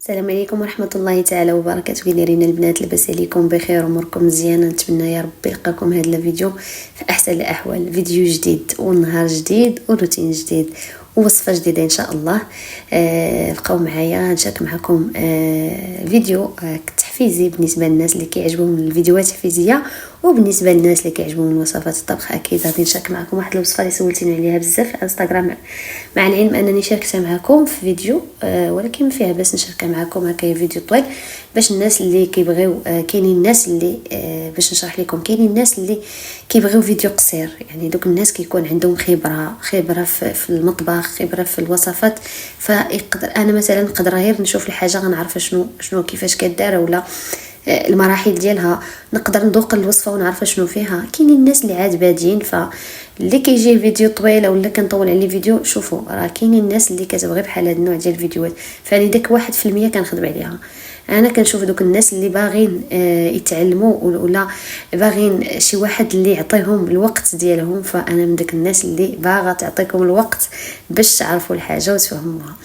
السلام عليكم ورحمه الله تعالى وبركاته. كي دايرين البنات؟ لاباس عليكم بخير واموركم مزيانه؟ نتمنى يا ربي يلقاكم هذا الفيديو في احسن الاحوال. فيديو جديد ونهار جديد وروتين جديد ووصفه جديده ان شاء الله. بقاو معايا نشارك معكم فيديو تحفيزي بالنسبه للناس اللي كيعجبهم الفيديوهات التحفيزيه، وبالنسبه للناس اللي كيعجبهم وصفات الطبخ اكيد غادي نشارك معكم واحد الوصفه اللي سولتيني عليها بزاف على انستغرام، مع العلم انني شاركتها معكم في فيديو ولكن فيها باش نشاركها معكم هكا فيديو طويل باش الناس اللي كيبغيو كاينين الناس اللي باش نشرح لكم كاينين الناس اللي كيبغيو فيديو قصير، يعني دوك الناس كيكون عندهم خبره في المطبخ، خبره في الوصفات، فيقدر انا مثلا نقدر غير نشوف الحاجه غنعرف شنو كيفاش كدار ولا المراحل ديالها، نقدر نذوق الوصفه ونعرف شنو فيها. كاينين الناس اللي عاد بادين فاللي كيجي الفيديو طويل ولا كنطول عليه فيديو، شوفوا راه كاينين الناس اللي كتبغي بحال هذا النوع ديال الفيديوهات، فاني داك 1% كنخدم عليها. انا كنشوف دوك الناس اللي باغين يتعلموا ولا باغين شي واحد اللي يعطيهم الوقت ديالهم، فانا من داك الناس اللي باغا تعطيكم الوقت باش تعرفوا الحاجه وتفهموها.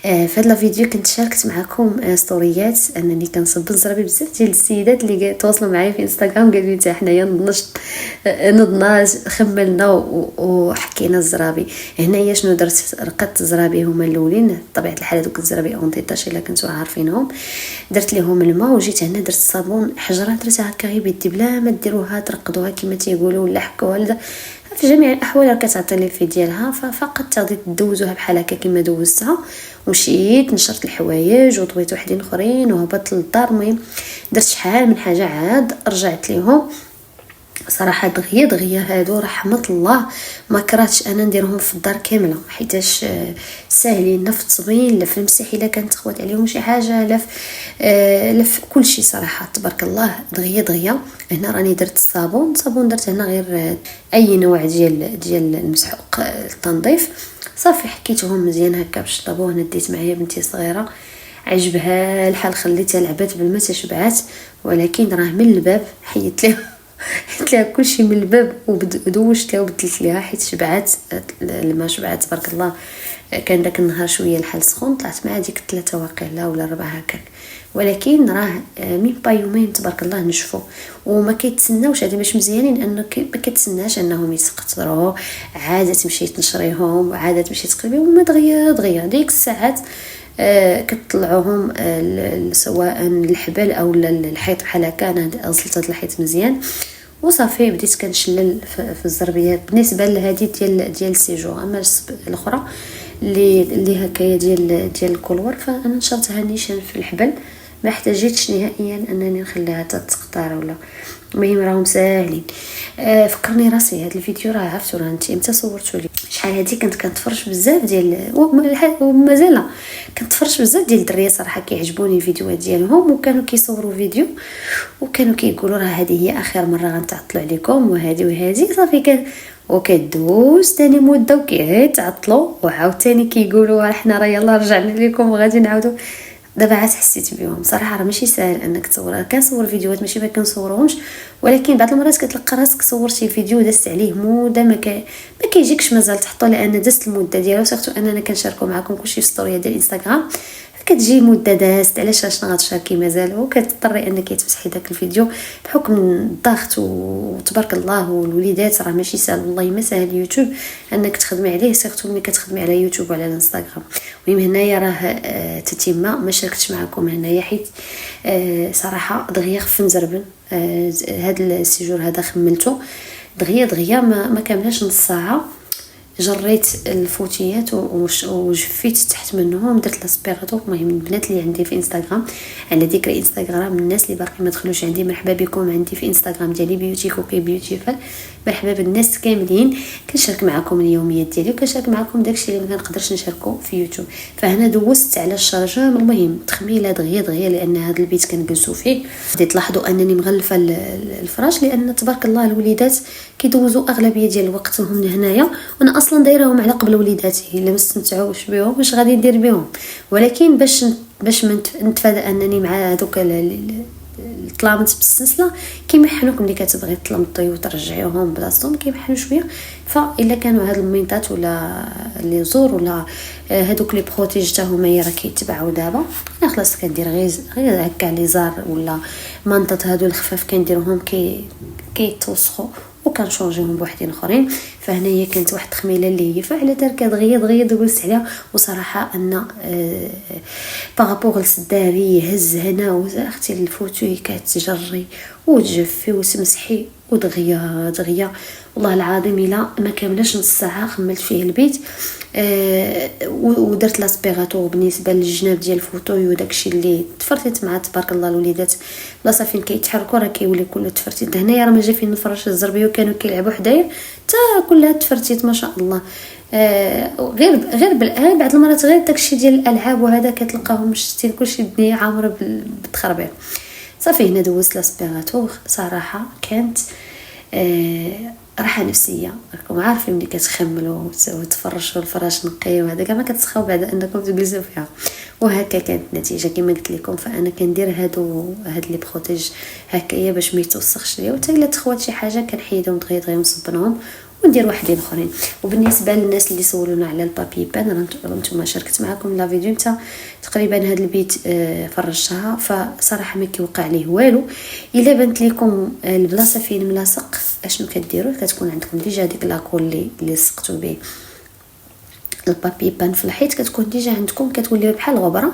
في هذا الفيديو كنت شاركت معكم ستوريات انني كنصب الزرابي. بزاف ديال السيدات اللي تواصلوا معايا في انستغرام قالوا لي حنايا نضنا خملنا وحكينا الزرابي. هنايا شنو درت؟ رقدت الزرابي هما الاولين، طبيعه الحال دوك الزرابي اونطيطاش الا كنتو عارفينهم، درت لهم الماء وجيت هنا درت الصابون حجره درتها هكا غير بيدي بلا ما ديروها ترقدوها كما تيقولوا ولا حكوها. في جميع الاحوال راه كتعطي لي في ديالها، ففقط تغدي تدوزوها بحال هكا كما دوزتها. ومشيت نشرت الحوايج وطويت وحدين اخرين وهبطت للدار. المهم درت شحال من حاجه عاد رجعت ليهم. صراحه دغيا هادو رحمه الله ما كرهتش انا نديرهم في الدار كامله، حيتاش ساهلين لا في التصبين لا في المسح الا كانت تخوات عليهم شي حاجه لا في كل شيء. صراحه تبارك الله دغيا. هنا راني درت الصابون درت هنا غير اي نوع ديال المسحوق التنظيف. صافي حكيتهم مزيان هكا باش طابوه. هنا ديت معايا بنتي صغيره عجبها الحال، خليتها لعبات بالما تشبعات، ولكن راه من الباب حيت لها كلشي من الباب ودوشت لها وبدلت لها حيت شبعات. لما شبعات تبارك الله كان داك النهار شويه الحال سخون، طلعت مع ديك 3 واقيلا ولا 4 هكاك، ولكن راه من با يومين تبارك الله نشفوا وما كيتسناوش. هذه باش مزيانين انك ما كتسناش انهم يسقطروا، عاده تمشي تنشريهم وعاده تمشي تقلبيهم وما دغيا ديك الساعات كتطلعوهم سواء الحبل او الحيط بحال هكا. انا غسلت هذا الحيط مزيان وصافي بديت كنشلل في الزربيات بالنسبه لهذه ديال السيجور. اما الاخرى اللي هكايا ديال الكولور فانا نشرتها نيشان في الحبل، ما احتاجيتش نهائيا انني نخليها تتقطع ولا. المهم راهم ساهلين. فكرني راسي هذا الفيديو راه عرفتو راه انت امتى صورتو لي شحال هذه كنت كنتفرج بزاف ديال ومازال كنتفرج بزاف ديال الدريه صراحه كيعجبوني الفيديوهات ديالهم، وكانوا كيصوروا فيديو وكانوا كيقولوا راه هذه هي اخر مره غنتعطلوا عليكم وهذه صافي وكدوز ثاني مده وكيتعطلوا وعاوتاني كيقولوا راه حنا راه يلا رجعنا لكم وغادي نعاودوا. دابا عاد حسيت بهم صراحه راه ماشي ساهل انك تصور. كنصور فيديوهات ماشي ما كنصورهمش، ولكن بعض المرات كتلقى راسك صورتي فيديو دازت عليه مده ما كيجيكش مازال تحطو، لان دازت المده ديالو. سيرتو اننا كنشاركو معكم كلشي في ستوريات ديال الانستغرام، كتجي مده دازت علاش شنو غتشاركي مازال، وكتضطري انك تمسحي داك الفيديو بحكم الضغط. وتبارك الله والوليدات راه ماشي سهل والله، ما سهل يوتيوب انك تخدمي عليه، سيرتو ملي كتخدمي على يوتيوب وعلى الانستغرام. المهم هنايا راه تتمه ما شاركتش معكم هنايا حيت صراحه دغيا خف نزربن. هذا السيجور هذا خملته دغيا ما كاملاش نص ساعه. جريت الفوتيات وجفيت تحت منهم، درت لاسبيراتور. المهم البنات اللي عندي في انستغرام، على ذكر انستغرام الناس اللي باقي ما دخلوش عندي، مرحبا بكم عندي في انستغرام ديالي بيوتي كوكي بيوتيفل. مرحبا بالناس كاملين، كنشارك معكم اليوميات ديالي وكنشارك معكم داكشي اللي ما كنقدرش نشاركو في يوتيوب. فهنا دوزت على الشرجم. المهم تخميله دغيا لان هذا البيت كنجلسوا فيه. بديت تلاحظوا انني مغلفه الفراش لان تبارك الله الوليدات كيدوزوا اغلبيه ديال الوقت هم هنايا، وانا اصلا دايرهم على قبل وليداتي الا ما استمتعوش بهم واش غادي ندير بهم. ولكن باش نتفادى انني مع هذوك الطلامط بالسلسله كيمحنوك ملي كتبغي تلمطي وترجعيهم بلاصتهم كيمحنوا شويه. فالا كانوا هاد المينطات ولا لي زور ولا هادوك لي بروتيج حتى هما راه كيتباعوا دابا، انا خلاص كندير غير هكا لي زار ولا منطط هادو الخفاف كنديرهم كيتوسخوا وكنشونجيهم بوحدين اخرين. فهنايا كانت واحد التخميله اللي هي فعلا كتغيض وجلست عليها. وصراحه ان بارابور للسداري هز هنا واختي الفوتوي كتجري وتجفي وتمسحي ودغيا والله العظيم الا ما كاملاش نص ساعه خملت فيه البيت. ودرت لاسبيغاتور بالنسبه للجناب ديال الفوتوي وداكشي اللي تفرتيت مع تبارك الله الوليدات بلاصه فين كيتحركوا راه كيولي كله تفرتيت. هنايا راه ما جا فين نفرش الزربيه وكانوا كيلعبوا حدايا حتى كلها تفرتيت ما شاء الله. غير بعض المرات غير داكشي ديال الالعاب وهذا كتلقاهم شتي كلشي الدنيا عامره بالتخربيق. صافي هنا دوزت لاسبيغاتور صراحه كانت راحه نفسيه. راكم عارفين ملي كتخملوا وتفرشوا الفراش نقي وهذا كاع ما كتسخاو بعد انكم تجلسوا فيها. وهكا كانت النتيجه كما قلت لكم. فانا كندير هاد لي بروتيج هكايا باش ما يتوسخش ليا، وحتى الا تخوات شي حاجه كنحيدهم دغيا ونصبنهم وندير واحدين اخرين. وبالنسبه للناس اللي سولونا على البابي بان راه شاركت معكم لا فيديو نتا تقريبا هذا البيت فرشتها. فصراحه ما كيوقع ليه والو. الا بنت لكم البلاصه فين ملاصق اشنو كديروا؟ كتكون عندكم ديجا ديك لاكول اللي لصقتوا به البابي بان في الحيط، كتكون ديجا عندكم كتولي بحال غبره.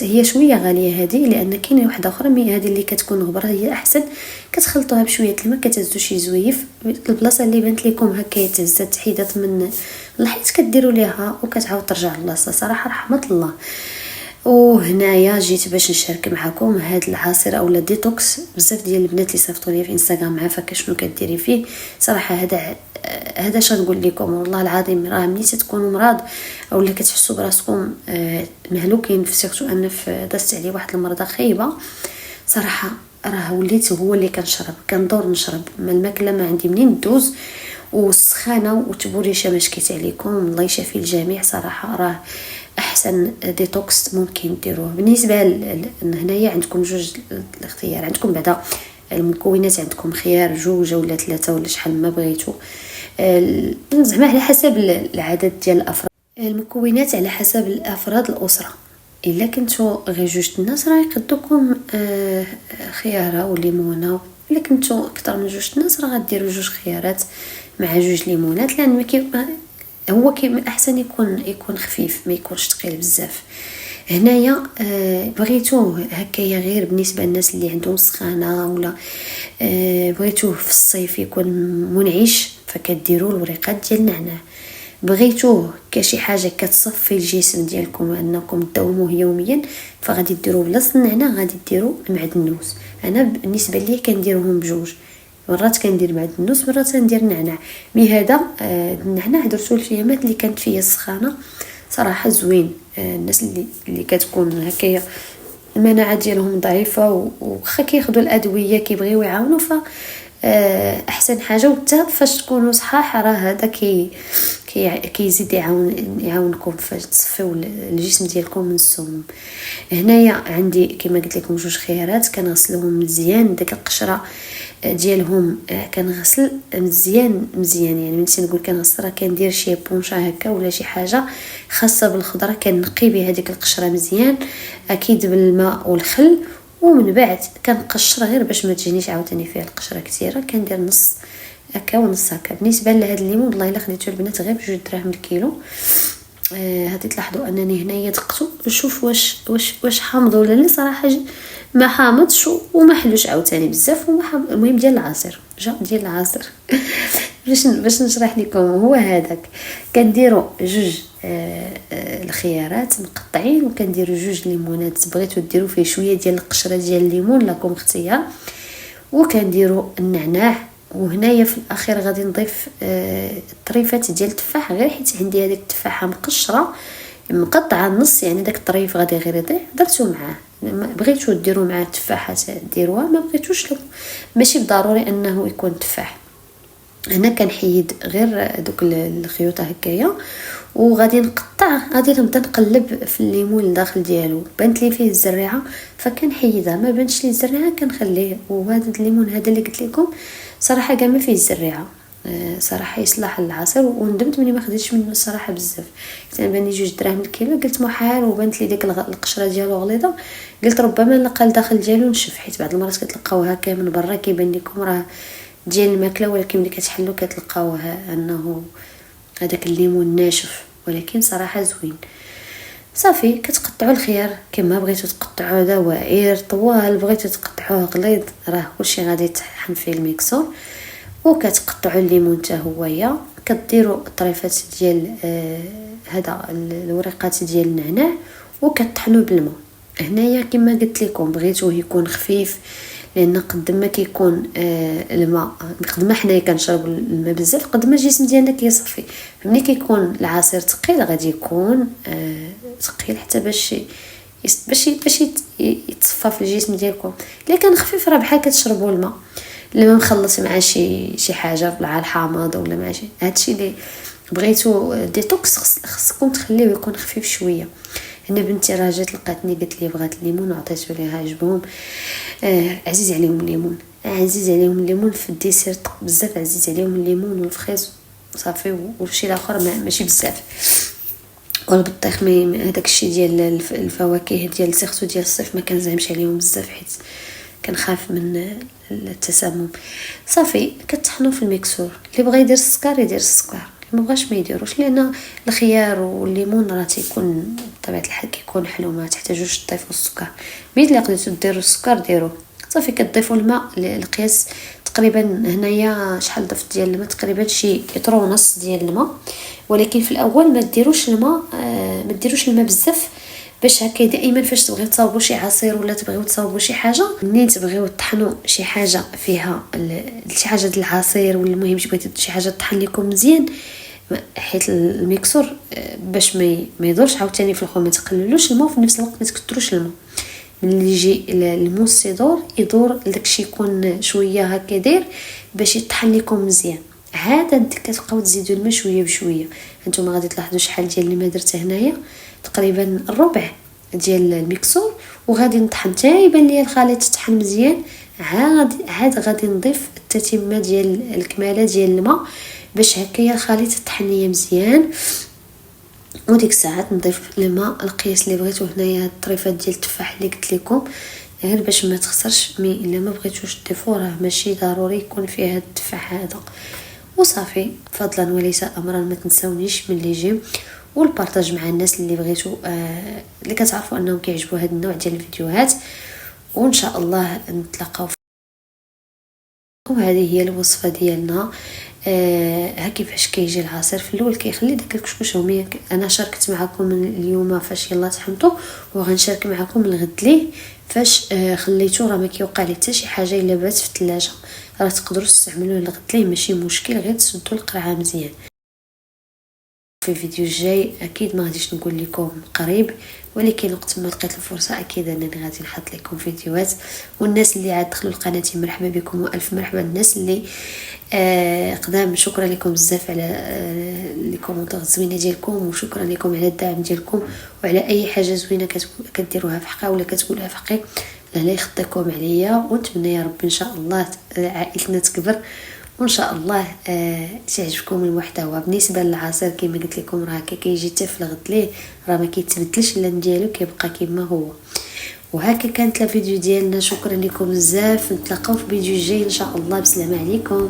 هي شويه غاليه هذه لان كاينه واحده اخرى مي هذه اللي كتكون غبره هي احسن. كتخلطوها بشويه الماء كتهزوا شي زويف البلاصه اللي بانت لكم هكا تهزات حيدات من الحيط كديروا ليها وكتعاود ترجع للبلاصه. صراحه رحمه الله. وهنايا جيت باش نشارك معكم هاد العصير اولا ديتوكس. بزاف ديال البنات اللي صيفطوا لي في انستغرام عافاك شنو كديري فيه. صراحه هذا شنقول لكم والله العظيم راه ملي تكونوا مرض اولا كتحسوا براسكم مهلوكين في سيرتو انا دازت عليه واحد المرضى خايبه صراحه راه وليت هو اللي كندور نشرب ما الماكله ما عندي منين ندوز والسخانه وتبوريشه ما شكيت عليكم. الله يشافي الجميع صراحه راه احسن ديتوكس ممكن ديروه. بالنسبه هنايا عندكم جوج الاختيار. عندكم بعدا المكونات عندكم خيار جوج ولا ثلاثه ولا شحال ما بغيتو زعما على حسب العدد ديال الافراد. المكونات على حسب الافراد الاسره. الا كنتو غير جوج الناس راه يقدوكم خياره وليمونه. الا كنتو اكثر من جوج الناس راه غديروا جوج خيارات مع جوج ليمونات لان هو احسن يكون خفيف ما يكونش ثقيل بزاف. هنايا بغيتوه هكايا غير بالنسبه للناس اللي عندهم سخانه ولا بغيتوه في الصيف يكون منعش فكديروا الوريقات ديال النعناع. بغيتوه كشي حاجه كتصفي الجسم ديالكم انكم تداوموه يوميا فغادي ديروا بلاصه النعناع غادي ديروا المعدنوس. انا بالنسبه لي كنديرهم بجوج، مرات كندير معدنوس مرات كندير نعناع. مي هذا النعناع درتو الفيامات اللي كانت فيها السخانه صراحه زوين. الناس اللي كتكون هكايا المناعه ديالهم ضعيفه وخا كياخذوا الادويه كيبغيو يعاونوا ف احسن حاجه. وحتى فاش تكونوا صحاح راه هذا كيزيد يعاونكم فاش تصفيو الجسم ديالكم من السموم. هنايا عندي كما قلت لكم جوج خيارات كنغسلهم مزيان. داك القشره ديالهم كنغسل مزيان يعني ملي نقول كنغسل راه كندير شي بونشه هكا ولا شي حاجه خاصه بالخضره كنقي بها ديك القشره مزيان اكيد بالماء والخل. ومن بعد كنقشر غير باش ما تجينيش عاوتاني فيها القشره كثيره كندير نص هكا ونص هكا. بالنسبه لهذا الليمون والله الا خديتو البنات غير ب2 دراهم الكيلو. هادي تلاحظوا انني هنايا دقتو نشوف واش حامض ولا لا. صراحه ما حامضش وما حلوش عاوتاني بزاف المهم ديال العصير ديال العصير باش نشرح لكم هو هذاك. كنديروا جوج الخيارات مقطعين وكنديروا جوج ليمونات بغيتو ديروا فيه شويه ديال القشره ديال الليمون لكم اختيار. وكنديروا النعناع. وهنايا في الاخير غادي نضيف طريفات ديال التفاح غير حيت عندي هذيك التفاحه مقشره مقطعه النص يعني داك الطريف غادي غير يطيح درتو معاه. بغيتو ديروا معاه التفاحه ديروها ما بغيتوش ماشي ضروري انه يكون تفاح. هنا كنحيد غير دوك الخيوط هكايا وغادي نقطع، غادي نبدا نقلب في الليمون الداخل ديالو. بانت لي فيه الزريعه فكنحيدها، ما بانش لي الزريعه كنخليه. وهذا الليمون هذا اللي قلت لكم صراحه كاع ما فيه الزريعه، صراحه يصلح للعصير. وندمت ملي ما خديتش منه الصراحه بزاف، كان باني 2 دراهم الكيلو، قلت محال. وبانت لي ديك القشره ديالو غليظه، قلت ربما نلقى الداخل ديالو نشف، حيت بعض المرات كتلقاو هكا من برا كيبان لكم راه ديال الماكله، ولكن ملي كتحلو كتلقاوه انه هذاك الليمون ناشف، ولكن صراحه زوين. صافي كتقطعوا الخيار كما بغيتو تقطعوه دوائر طوال، بغيتو تقطعوه غليظ، راه كلشي غادي يطحن في الميكسور. وكتقطعوا الليمون حتى هويا، كديروا الطريفات ديال هذا الوريقات ديال النعناع وكطحنوا بالماء. هنايا كما قلت لكم بغيتوه يكون خفيف، لان قد ما كيكون الماء، قد ما حنايا كنشربوا الماء بزاف قد ما الجسم ديالنا كيصفي. ملي كيكون العصير ثقيل غادي يكون ثقيل حتى باش يتصفى في الجسم ديالكم. الا كان خفيف راه بحال كتشربوا الماء لما مخلط مع شي حاجه مع الحامض ولا مع شي. هادشي اللي بغيتو ديتوكس خصكم تخليوه يكون خفيف شويه. هنا بنتي راه جات لقاتني قالت لي بغات الليمون وعطيته ليها عجبهم. عزيز عليهم الليمون، عزيز عليهم الليمون في الديسير بزاف، عزيز عليهم الليمون والفخيز صافي. والشي الاخر ماشي بزاف. والبطيخ هذاك الشيء ديال الفواكه ديال سيرتو ديال الصيف ما كنزعمش عليهم بزاف، حيت كنخاف من التسمم. صافي كتطحنوا في الميكسور. اللي بغى يدير السكر يدير السكر، ما بغاش ما يديروش، لان الخيار والليمون راه تيكون بطبيعه الحال كيكون حلو، ما تحتاجوش تضيفوا السكر. ملي لقيتو ديروا السكر ديروه. صافي كتضيفوا الماء القياس تقريبا. هنايا شحال ضفت ديال الماء؟ تقريبا شي لتر ونص ديال الماء. ولكن في الاول ما ديروش الماء، ما ديروش الماء بزاف، باش هكا دائما فاش تبغيو تصاوبوا شي عصير ولا تبغيو تصاوبوا شي حاجه، منين تبغيو تطحنوا شي حاجه فيها شي حاجه ديال العصير، ولا المهم بغيتو شي حاجه تطحن لكم مزيان، حيت الميكسور باش ما يدورش عاوتاني في الخو، ما تقللوش الماء وفي نفس الوقت ما تكثروش الماء. ملي يجي الموس يدور داكشي يكون شويه هكا داير باش يطحن لكم مزيان. عاد كتبقاو تزيدوا الماء شويه بشويه. هانتوما غادي تلاحظوا شحال ديال الماء درت هنايا، تقريبا الربع ديال الميكسور. وغادي نطحن حتى يبان لي الخليط طحن مزيان. عاد غادي نضيف التتمه ديال الكماله ديال الماء باش هكايا الخليط طحن ليا مزيان. وديك الساعات نضيف الماء القياس اللي بغيتو. هنايا هاد الطريفات ديال التفاح اللي قلت لكم غير باش ما تخسرش، مي الا ما بغيتوش تضيفوا راه ماشي ضروري يكون فيه هاد التفاح هذا. وصافي فضلا وليس امرا، ما تنساونيش من اللي يجي والبارطاج مع الناس اللي بغيتو، اللي كتعرفوا انهم كيعجبوا هاد النوع ديال الفيديوهات. وان شاء الله نتلاقاو. وهذه هي الوصفه ديالنا. ها كيفاش كيجي العصير. في الاول كيخلي داك الكشكوش يوميا. انا شاركت معكم اليوم فاش يلا طحنتو، وغنشارك معكم الغد ليه فاش خليتو. راه ما كيوقع لي حتى شي حاجه الا بات في الثلاجه، راه تقدروا تستعملوه الغد ليه ماشي مشكل، غير تسدوا القرعه مزيان. في الفيديو الجاي اكيد ما غاديش نقول لكم قريب، ولكن وقت ما لقيت الفرصه اكيد انني غادي نحط لكم فيديوهات. والناس اللي عاد دخلوا لقناتي مرحبا بكم والف مرحبا. الناس اللي قدام شكرا لكم بزاف على لي كومونتير زوينه ديالكم، وشكرا لكم على الدعم ديالكم وعلى اي حاجه زوينه كديروها في حقي ولا كتقولوها في حقي. الله يخطيكم عليا. ونتمنى يا رب ان شاء الله عائلتنا تكبر، وان شاء الله تعجبكم المحتوى. بالنسبه للعصير كما قلت لكم راه كيجي حتى في الغد ليه، راه ما كيتبدلش اللون ديالو كيبقى كما هو. وهكا كانت الفيديو ديالنا. شكرا لكم بزاف، نتلاقاو في فيديو جاي ان شاء الله. بسلامه عليكم.